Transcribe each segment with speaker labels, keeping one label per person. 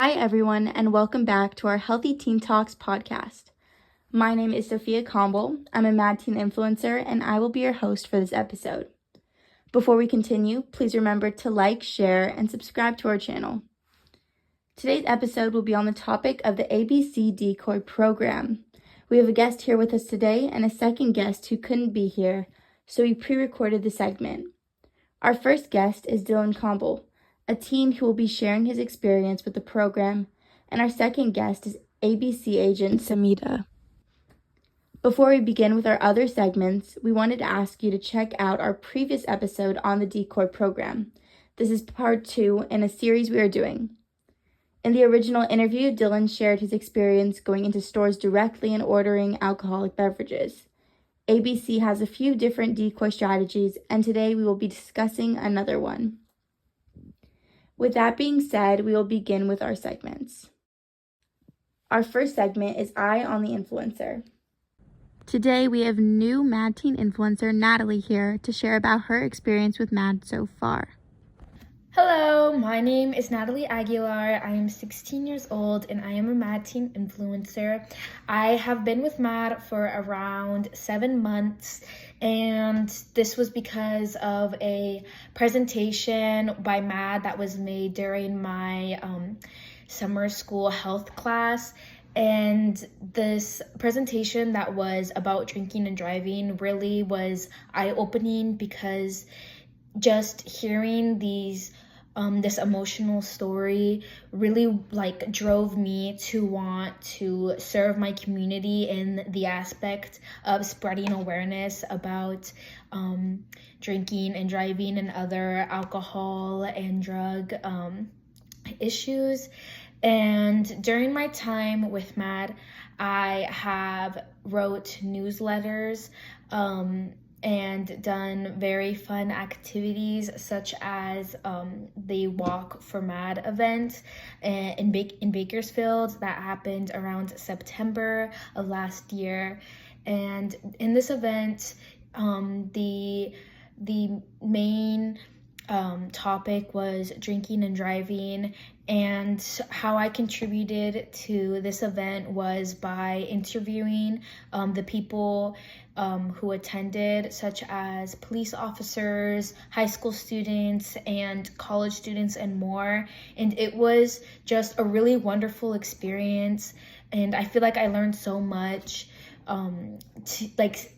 Speaker 1: Hi, everyone, and welcome back to our Healthy Teen Talks podcast. My name is Sophia Comble. I'm a Mad Teen influencer, and I will be your host for this episode. Before we continue, please remember to like, share, and subscribe to our channel. Today's episode will be on the topic of the ABC Decoy program. We have a guest here with us today and a second guest who couldn't be here, so we pre-recorded the segment. Our first guest is Dylan Comble, a teen who will be sharing his experience with the program, and our second guest is ABC agent Samita. Before we begin with our other segments, we wanted to ask you to check out our previous episode on the Decoy program. This is part 2 in a series we are doing. In the original interview, Dylan shared his experience going into stores directly and ordering alcoholic beverages. ABC has a few different decoy strategies, and today we will be discussing another one. With that being said, we will begin with our segments. Our first segment is Eye on the Influencer. Today we have new Mad Teen influencer Natalie here to share about her experience with Mad so far.
Speaker 2: Hello, my name is Natalie Aguilar. I am 16 years old and I am a Mad Teen influencer. I have been with Mad for around 7 months, and this was because of a presentation by Mad that was made during my summer school health class. And this presentation that was about drinking and driving really was eye-opening, because just hearing this emotional story really drove me to want to serve my community in the aspect of spreading awareness about drinking and driving and other alcohol and drug issues. And during my time with Mad, I have wrote newsletters and done very fun activities, such as the Walk for Mad event in Bakersfield that happened around September of last year. And in this event, the main topic was drinking and driving, and how I contributed to this event was by interviewing the people who attended, such as police officers, high school students, and college students, and more. And it was just a really wonderful experience, and I feel like I learned so much.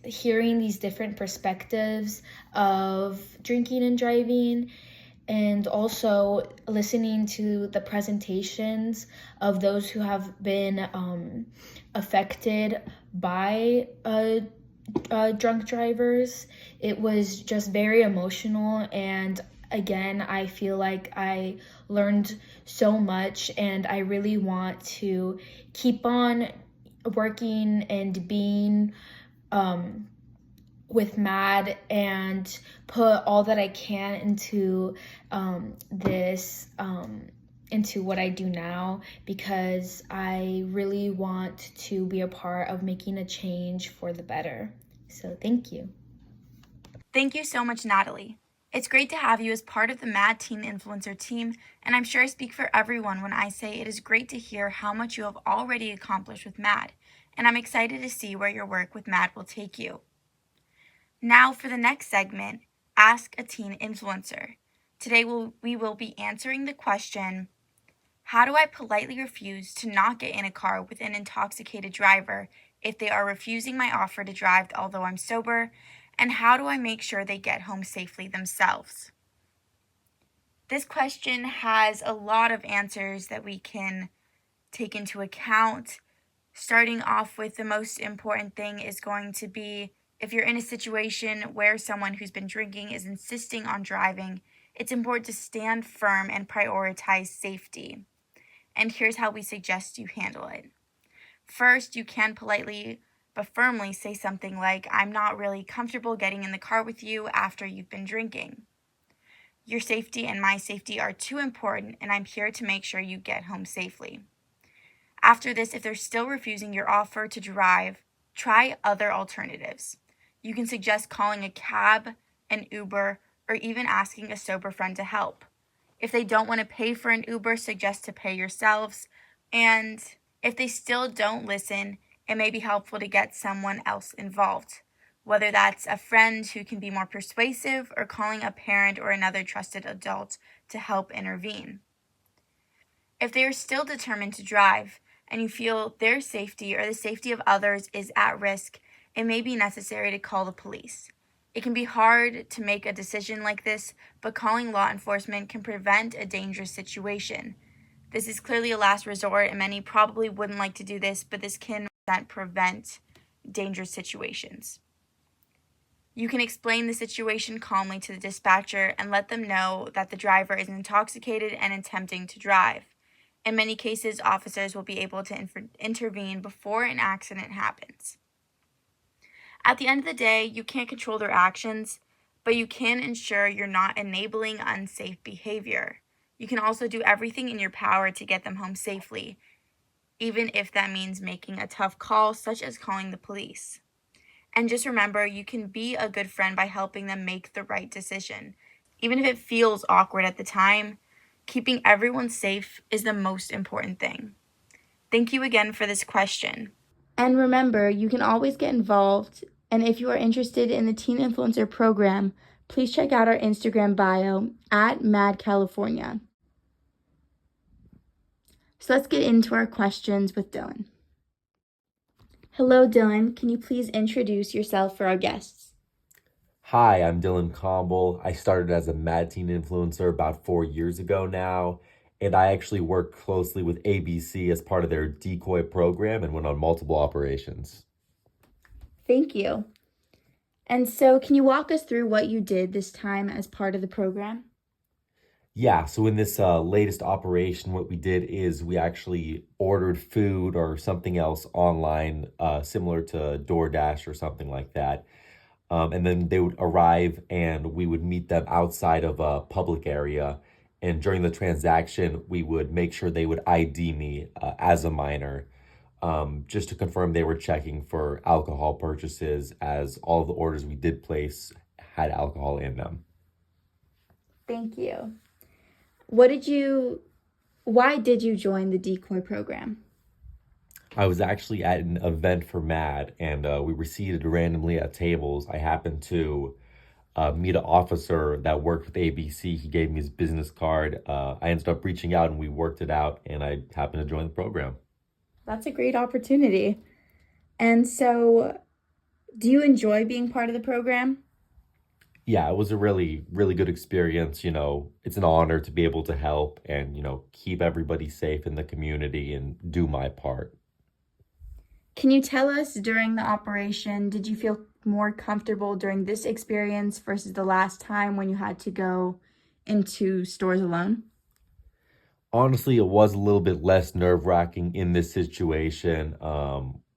Speaker 2: Hearing these different perspectives of drinking and driving, and also listening to the presentations of those who have been affected by drunk drivers. It was just very emotional, and again, I feel like I learned so much, and I really want to keep on working and being with Mad and put all that I can into into what I do now, because I really want to be a part of making a change for the better. So thank you.
Speaker 1: Thank you so much, Natalie. It's great to have you as part of the Mad Teen Influencer team, and I'm sure I speak for everyone when I say it is great to hear how much you have already accomplished with Mad, and I'm excited to see where your work with Mad will take you. Now for the next segment, Ask a Teen Influencer. Today we will be answering the question, how do I politely refuse to not get in a car with an intoxicated driver if they are refusing my offer to drive although I'm sober? And how do I make sure they get home safely themselves? This question has a lot of answers that we can take into account. Starting off with the most important thing is going to be, if you're in a situation where someone who's been drinking is insisting on driving, it's important to stand firm and prioritize safety. And here's how we suggest you handle it. First, you can politely but firmly say something like, I'm not really comfortable getting in the car with you after you've been drinking. Your safety and my safety are too important, and I'm here to make sure you get home safely. After this, if they're still refusing your offer to drive, try other alternatives. You can suggest calling a cab, an Uber, or even asking a sober friend to help. If they don't want to pay for an Uber, suggest to pay yourselves. And if they still don't listen, it may be helpful to get someone else involved, whether that's a friend who can be more persuasive or calling a parent or another trusted adult to help intervene. If they are still determined to drive and you feel their safety or the safety of others is at risk, it may be necessary to call the police. It can be hard to make a decision like this, but calling law enforcement can prevent a dangerous situation. This is clearly a last resort, and many probably wouldn't like to do this, but this can prevent dangerous situations. You can explain the situation calmly to the dispatcher and let them know that the driver is intoxicated and attempting to drive. In many cases, officers will be able to intervene before an accident happens. At the end of the day, you can't control their actions, but you can ensure you're not enabling unsafe behavior. You can also do everything in your power to get them home safely, even if that means making a tough call, such as calling the police. And just remember, you can be a good friend by helping them make the right decision. Even if it feels awkward at the time, keeping everyone safe is the most important thing. Thank you again for this question. And remember, you can always get involved. And if you are interested in the Teen Influencer program, please check out our Instagram bio at Mad California. So let's get into our questions with Dylan. Hello, Dylan. Can you please introduce yourself for our guests?
Speaker 3: Hi, I'm Dylan Comble. I started as a Mad Teen influencer about 4 years ago now, and I actually work closely with ABC as part of their Decoy program and went on multiple operations.
Speaker 1: Thank you. And so, can you walk us through what you did this time as part of the program?
Speaker 3: Yeah, so in this latest operation, what we did is we actually ordered food or something else online, similar to DoorDash or something like that. And then they would arrive and we would meet them outside of a public area. And during the transaction, we would make sure they would ID me as a minor, just to confirm they were checking for alcohol purchases, as all of the orders we did place had alcohol in them.
Speaker 1: Thank you. Why did you join the Decoy program?
Speaker 3: I was actually at an event for MAD, and we were seated randomly at tables. I happened to meet an officer that worked with ABC. He gave me his business card. I ended up reaching out, and we worked it out, and I happened to join the program.
Speaker 1: That's a great opportunity. And so, do you enjoy being part of the program?
Speaker 3: Yeah, it was a really, really good experience. It's an honor to be able to help and, keep everybody safe in the community and do my part.
Speaker 1: Can you tell us, during the operation, did you feel more comfortable during this experience versus the last time when you had to go into stores alone?
Speaker 3: Honestly, it was a little bit less nerve-wracking in this situation.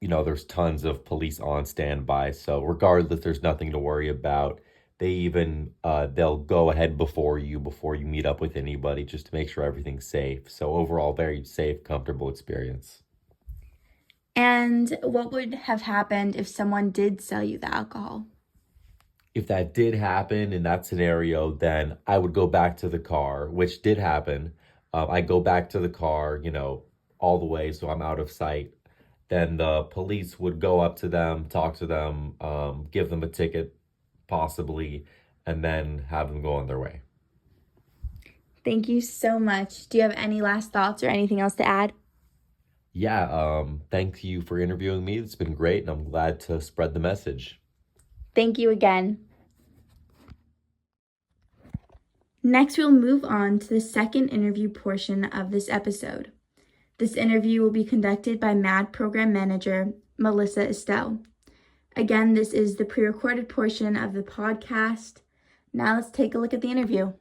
Speaker 3: There's tons of police on standby, so regardless, there's nothing to worry about. They'll go ahead before you meet up with anybody, just to make sure everything's safe. So overall, very safe, comfortable experience.
Speaker 1: And what would have happened if someone did sell you the alcohol?
Speaker 3: If that did happen in that scenario, then I would go back to the car, which did happen. I go back to the car, all the way, so I'm out of sight. Then the police would go up to them, talk to them, give them a ticket, possibly, and then have them go on their way.
Speaker 1: Thank you so much. Do you have any last thoughts or anything else to add?
Speaker 3: Yeah, thank you for interviewing me. It's been great, and I'm glad to spread the message.
Speaker 1: Thank you again. Next, we'll move on to the second interview portion of this episode. This interview will be conducted by MAD Program Manager Melissa Estelle. Again, this is the pre-recorded portion of the podcast. Now let's take a look at the interview.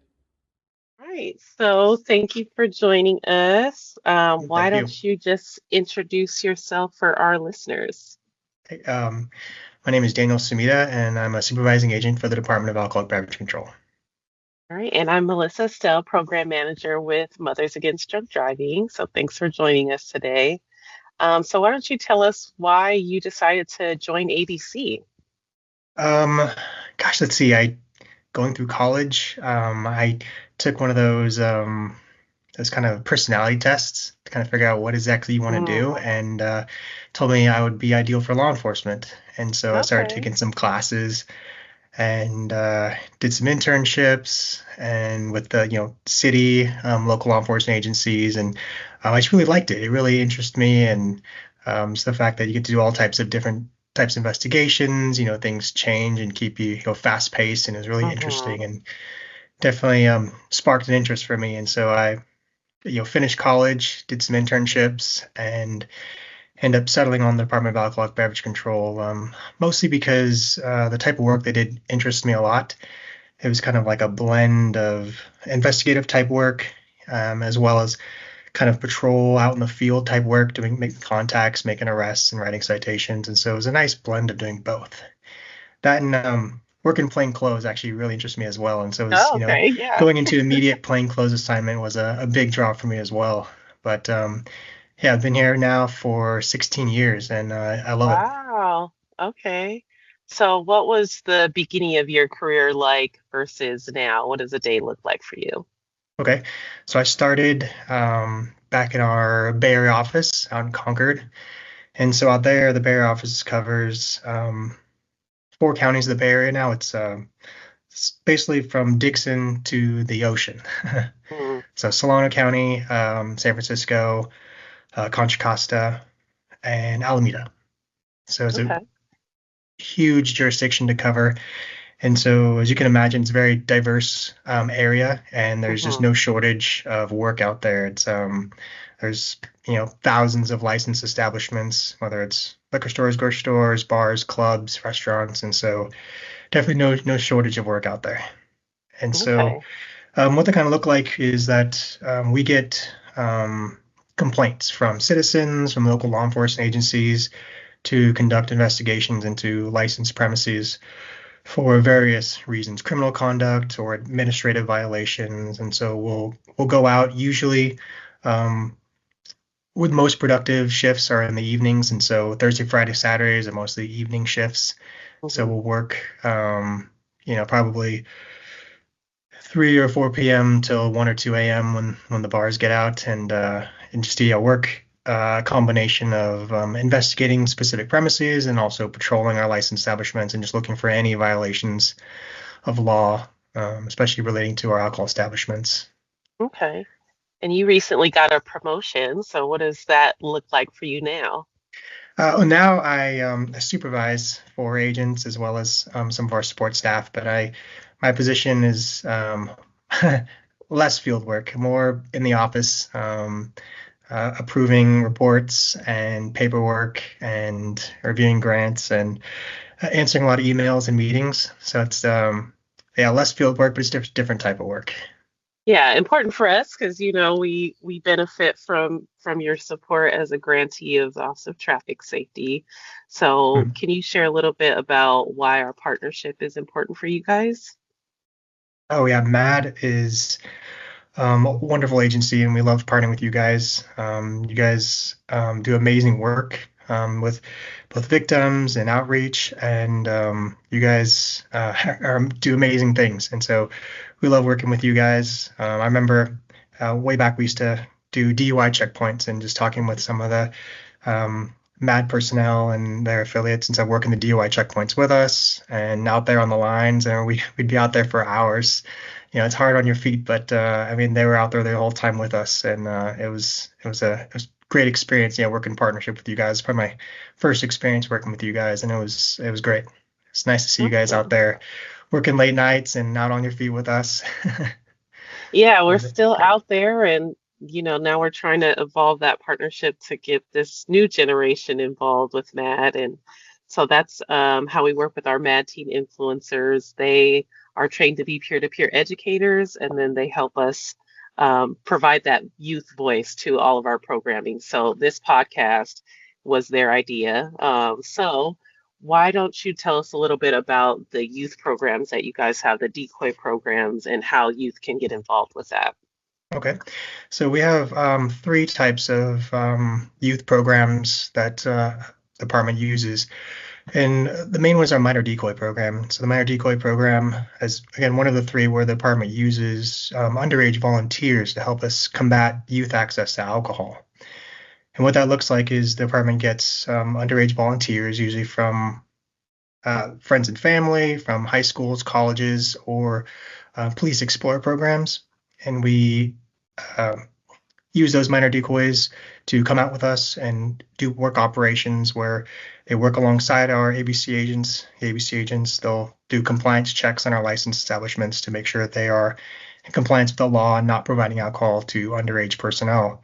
Speaker 4: All right, so thank you for joining us. Why
Speaker 5: Thank you.
Speaker 4: don't you just introduce yourself for our listeners?
Speaker 5: Okay, my name is Daniel Sumida, and I'm a supervising agent for the Department of Alcoholic Beverage Control.
Speaker 4: All right, and I'm Melissa Stell, Program Manager with Mothers Against Drunk Driving. So thanks for joining us today. So why don't you tell us why you decided to join ABC?
Speaker 5: Let's see. I going through college, I took one of those kind of personality tests to kind of figure out what exactly you want to
Speaker 4: Mm,
Speaker 5: do, and told me I would be ideal for law enforcement. And so I started
Speaker 4: okay.
Speaker 5: taking some classes and did some internships and with the city, local law enforcement agencies, and I just really liked it. It really interested me, and just the fact that you get to do all types of different types of investigations. Things change and keep you, fast paced, and it was really
Speaker 4: Mm-hmm.
Speaker 5: interesting and definitely sparked an interest for me. And so I finished college, did some internships, and end up settling on the Department of Alcoholic Beverage Control, mostly because the type of work they did interests me a lot. It was kind of like a blend of investigative type work, as well as kind of patrol out in the field type work, making contacts, making arrests, and writing citations. And so it was a nice blend of doing both. That and working plain clothes actually really interests me as well. And so it was,
Speaker 4: Oh, okay. Yeah.
Speaker 5: going into immediate plain clothes assignment was a big draw for me as well. But yeah, I've been here now for 16 years, and I love it.
Speaker 4: Wow. Okay. So, what was the beginning of your career like versus now? What does a day look like for you?
Speaker 5: Okay, so I started back in our Bay Area office out in Concord, and so out there, the Bay Area office covers 4 counties of the Bay Area now. It's basically from Dixon to the ocean.
Speaker 4: Mm,
Speaker 5: So Solano County, San Francisco, Contra Costa, and Alameda. So it's a
Speaker 4: okay.
Speaker 5: huge jurisdiction to cover. And so, as you can imagine, it's a very diverse area, and there's just
Speaker 4: Hmm.
Speaker 5: no shortage of work out there. There's thousands of licensed establishments, whether it's liquor stores, grocery stores, bars, clubs, restaurants, and so definitely no shortage of work out there. And so,
Speaker 4: Okay.
Speaker 5: what they kind of look like is that we get complaints from citizens, from local law enforcement agencies to conduct investigations into licensed premises for various reasons, criminal conduct or administrative violations. And so we'll go out usually, um, with most productive shifts are in the evenings, and so Thursday, Friday, Saturdays are mostly evening shifts. So
Speaker 4: Hmm.
Speaker 5: we'll work, probably 3 or 4 p.m. till 1 or 2 a.m. when the bars get out, and just work combination of investigating specific premises and also patrolling our licensed establishments and just looking for any violations of law, especially relating to our alcohol establishments.
Speaker 4: Okay. And you recently got a promotion, so what does that look like for you now?
Speaker 5: Now I supervise 4 agents as well as some of our support staff, but my position is less field work, more in the office, approving reports and paperwork and reviewing grants and answering a lot of emails and meetings. So it's yeah, less field work, but it's different type of work.
Speaker 4: Yeah, important for us because we benefit from your support as a grantee of Office of Traffic Safety. So,
Speaker 5: Mhm.
Speaker 4: can you share a little bit about why our partnership is important for you guys?
Speaker 5: Oh yeah, MAD is a wonderful agency, and we love partnering with you guys. You guys do amazing work with both victims and outreach, and you guys do amazing things. And so we love working with you guys. I remember way back we used to do DUI checkpoints and just talking with some of the MAD personnel and their affiliates and stuff working the DUI checkpoints with us and out there on the lines, and we'd be out there for hours. It's hard on your feet, but I mean, they were out there the whole time with us, and it was a great experience. Working in partnership with you guys. Probably my first experience working with you guys, and it was great. It's nice to see you guys out
Speaker 4: Okay.
Speaker 5: there working late nights and out on your feet with us.
Speaker 4: Yeah, we're
Speaker 5: It's
Speaker 4: still
Speaker 5: great.
Speaker 4: out there, and now we're trying to evolve that partnership to get this new generation involved with MAD. And so that's how we work with our MAD teen influencers. They are trained to be peer-to-peer educators, and then they help us provide that youth voice to all of our programming. So this podcast was their idea. So why don't you tell us a little bit about the youth programs that you guys have, the decoy programs, and how youth can get involved with that?
Speaker 5: Okay, so we have 3 types of youth programs that the department uses. And the main ones are Minor Decoy program. So the Minor Decoy program is, again, one of the three where the department uses underage volunteers to help us combat youth access to alcohol. And what that looks like is the department gets underage volunteers, usually from friends and family, from high schools, colleges, or police explorer programs. And we uh, use those minor decoys to come out with us and do work operations where they work alongside our ABC agents. The ABC agents, they'll do compliance checks on our licensed establishments to make sure that they are in compliance with the law and not providing alcohol to underage personnel.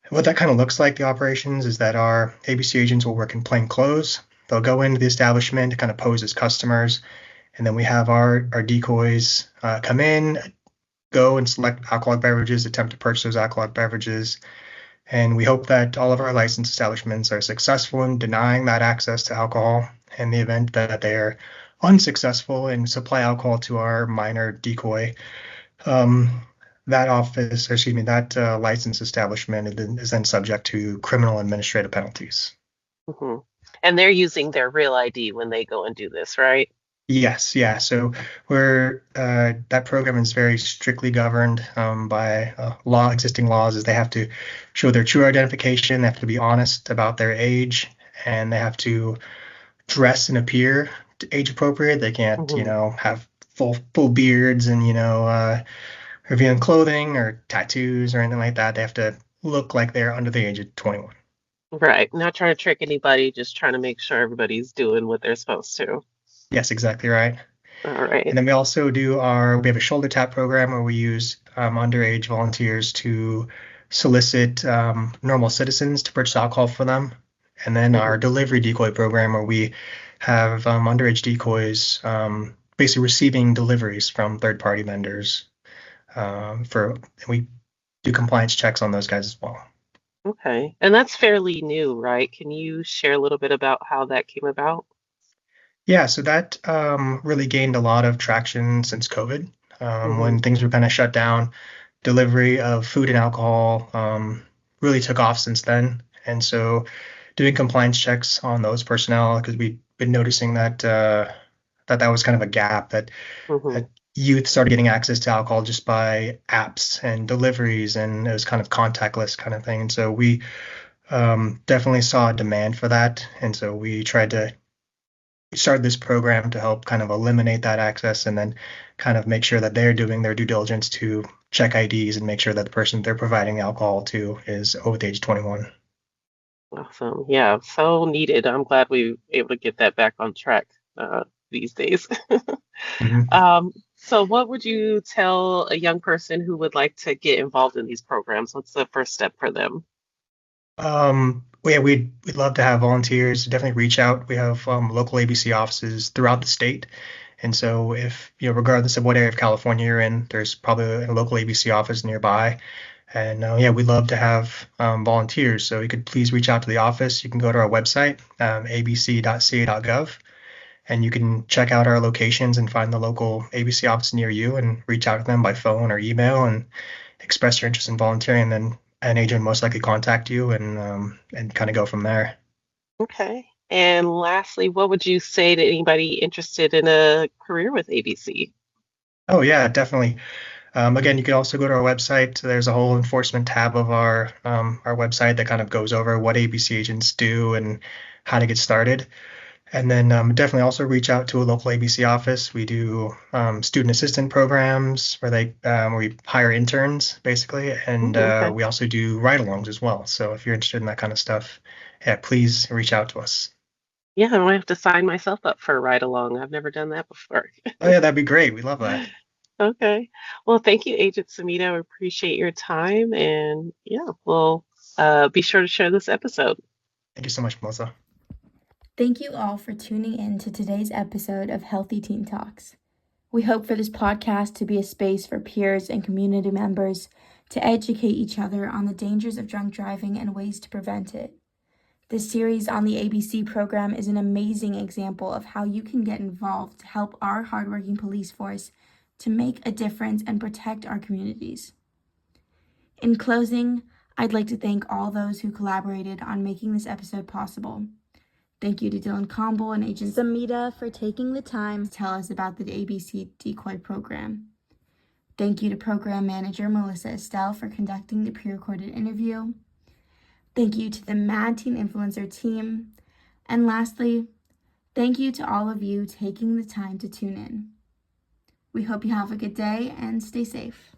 Speaker 5: What that kind of looks like, the operations, is that our ABC agents will work in plain clothes. They'll go into the establishment to kind of pose as customers, and then we have our decoys come in, go and select alcoholic beverages, attempt to purchase those alcoholic beverages, and we hope that all of our licensed establishments are successful in denying that access to alcohol. In the event that they are unsuccessful in supply alcohol to our minor decoy, that office, or excuse me, that licensed establishment is then subject to criminal administrative penalties.
Speaker 4: Hmm. And they're using their real ID when they go and do this, right?
Speaker 5: Yes, yeah. So we're that program is very strictly governed by existing laws. Is they have to show their true identification, they have to be honest about their age, and they have to dress and appear age appropriate. They can't,
Speaker 4: Hmm.
Speaker 5: have full beards and revealing clothing or tattoos or anything like that. They have to look like they're under the age of 21.
Speaker 4: Right. Not trying to trick anybody, just trying to make sure everybody's doing what they're supposed to.
Speaker 5: Yes, exactly right.
Speaker 4: All
Speaker 5: And
Speaker 4: right.
Speaker 5: then we also we have a shoulder tap program where we use underage volunteers to solicit normal citizens to purchase alcohol for them. And then our
Speaker 4: Hmm.
Speaker 5: delivery decoy program where we have underage decoys basically receiving deliveries from third-party vendors. We do compliance checks on those guys as well.
Speaker 4: Okay. And that's fairly new, right? Can you share a little bit about how that came about?
Speaker 5: Yeah, so that really gained a lot of traction since COVID.
Speaker 4: Hmm.
Speaker 5: When things were kind of shut down, delivery of food and alcohol really took off since then. And so doing compliance checks on those personnel, because we've been noticing that was kind of a gap,
Speaker 4: Hmm.
Speaker 5: that youth started getting access to alcohol just by apps and deliveries, and it was kind of contactless kind of thing. And so we definitely saw a demand for that. And so we started this program to help kind of eliminate that access and then kind of make sure that they're doing their due diligence to check IDs and make sure that the person they're providing the alcohol to is over the age of 21.
Speaker 4: Awesome. Yeah, so needed. I'm glad we were able to get that back on track these days.
Speaker 5: Mhm.
Speaker 4: So what would you tell a young person who would like to get involved in these programs? What's the first step for them?
Speaker 5: Yeah, we'd love to have volunteers. Definitely reach out. We have local ABC offices throughout the state, and so if regardless of what area of California you're in, there's probably a local ABC office nearby. And yeah, we'd love to have volunteers. So you could please reach out to the office. You can go to our website, abc.ca.gov, and you can check out our locations and find the local ABC office near you and reach out to them by phone or email and express your interest in volunteering. And then an agent will most likely contact you and kind of go from there.
Speaker 4: Okay. And lastly, what would you say to anybody interested in a career with ABC?
Speaker 5: Oh yeah, definitely. Again, you can also go to our website. There's a whole enforcement tab of our website that kind of goes over what ABC agents do and how to get started. And then definitely also reach out to a local ABC office. We do student assistant programs where we hire interns basically, and
Speaker 4: Okay.
Speaker 5: we also do ride-alongs as well. So if you're interested in that kind of stuff, yeah, please reach out to us.
Speaker 4: Yeah, I might have to sign myself up for a ride along. I've never done that before.
Speaker 5: Oh yeah, that'd be great. We love that.
Speaker 4: Okay. Well, thank you, Agent Samita. I appreciate your time. And yeah, we'll be sure to share this episode.
Speaker 5: Thank you so much, Melissa.
Speaker 1: Thank you all for tuning in to today's episode of Healthy Teen Talks. We hope for this podcast to be a space for peers and community members to educate each other on the dangers of drunk driving and ways to prevent it. This series on the ABC program is an amazing example of how you can get involved to help our hardworking police force to make a difference and protect our communities. In closing, I'd like to thank all those who collaborated on making this episode possible. Thank you to Dylan Comble and Agent Samita for taking the time to tell us about the ABC Decoy program. Thank you to Program Manager Melissa Estelle for conducting the pre-recorded interview. Thank you to the Mad Teen Influencer team. And lastly, thank you to all of you taking the time to tune in. We hope you have a good day and stay safe.